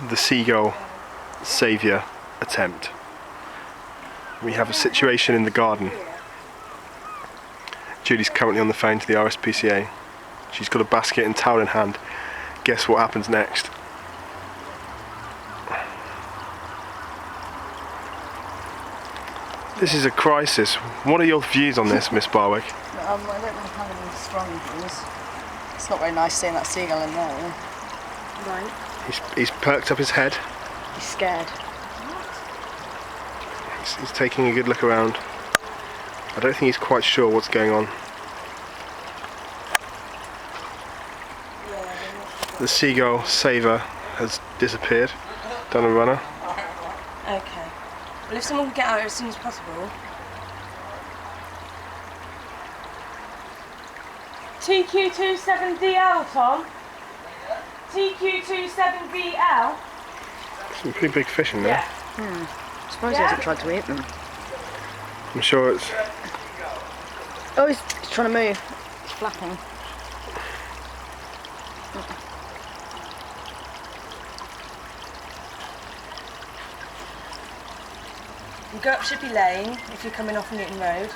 the Seagull saviour attempt. We have a situation in the garden. Julie's currently on the phone to the RSPCA. She's got a basket and towel in hand. Guess what happens next? This is a crisis. What are your views on this, Miss Barwick? I don't really have any strong views. It's not very nice seeing that seagull in there. Right. He's perked up his head. He's scared. He's taking a good look around. I don't think he's quite sure what's going on. The Seagull saver has disappeared, done a runner. Okay. Well, if someone could get out as soon as possible. TQ27DL, Tom. TQ27DL. Some pretty big fish in there. Yeah. I suppose he hasn't tried to eat them. I'm sure it's... Oh, he's trying to move. He's flapping. You go up Shippy Lane if you're coming off Newton Road.